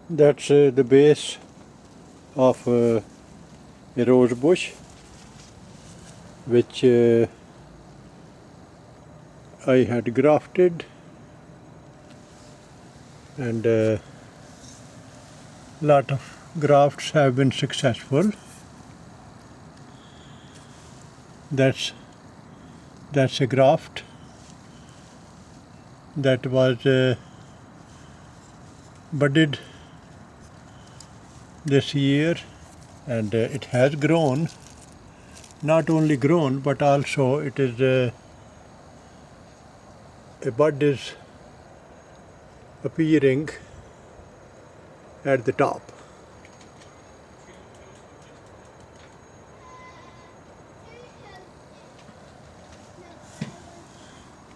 That's the base of a rose bush, which I had grafted, and a lot of grafts have been successful. That's a graft that was budded this year, and it has grown. Not only grown, but also it is a bud is appearing at the top.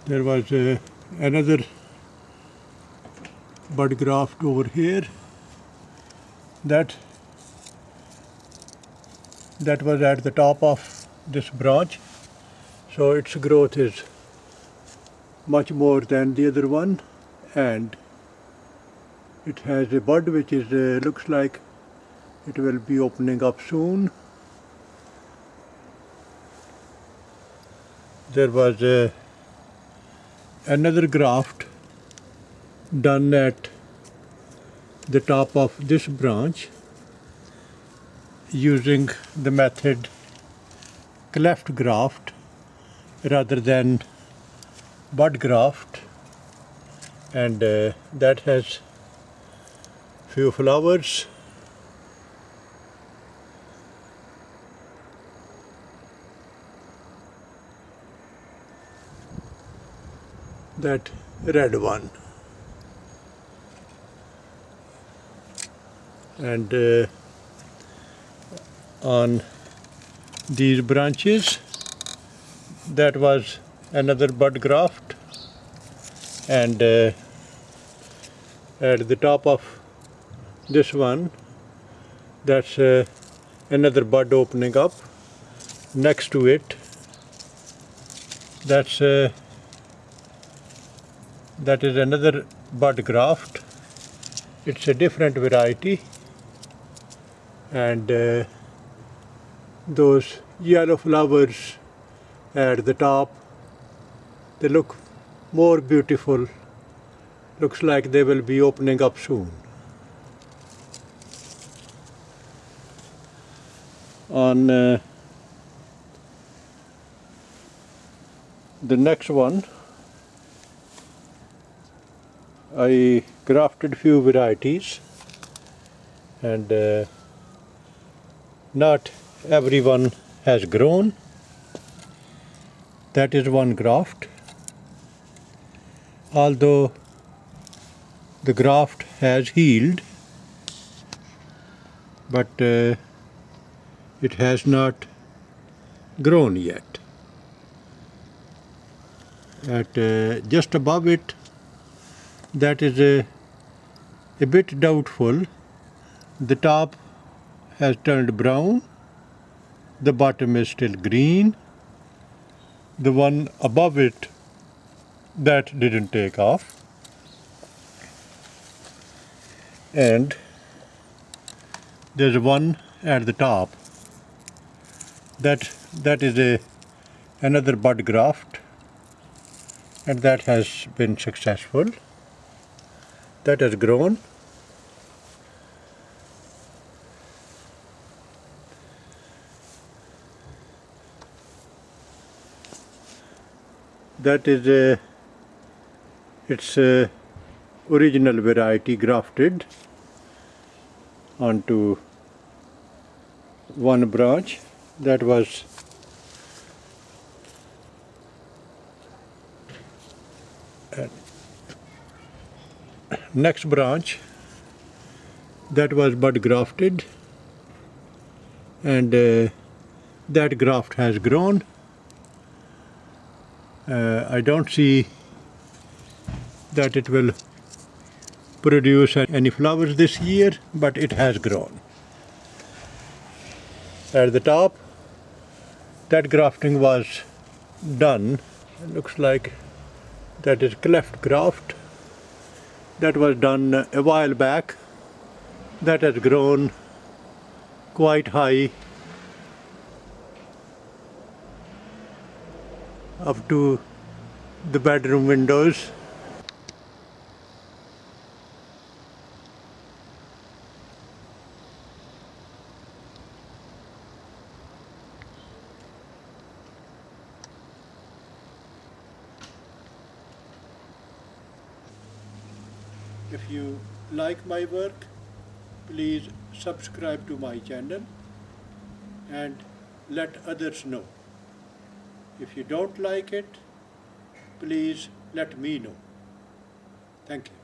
There was another bud graft over here that was at the top of this branch, so its growth is much more than the other one, and it has a bud which is looks like it will be opening up soon. There was another graft done at the top of this branch using the method cleft graft rather than bud graft, and that has few flowers. That red one, and on these branches that was another bud graft, and at the top of this one that's another bud opening up. Next to it that is another bud graft. It's a different variety, and those yellow flowers at the top, they look more beautiful. Looks like they will be opening up soon. On the next one, I grafted few varieties, and not everyone has grown. That is one graft. Although the graft has healed, but it has not grown yet. At just above it, that is a bit doubtful. The top has turned brown, the bottom is still green. The one above it, that didn't take off, and there's one at the top that is another bud graft, and that has been successful. That has grown. That is its original variety grafted onto one branch. That was next branch, that was bud grafted, and that graft has grown. I don't see that it will produce any flowers this year, but it has grown. At the top, that grafting was done. It looks like that is cleft graft. That was done a while back, that has grown quite high up to the bedroom windows. If you like my work, please subscribe to my channel and let others know. If you don't like it, please let me know. Thank you.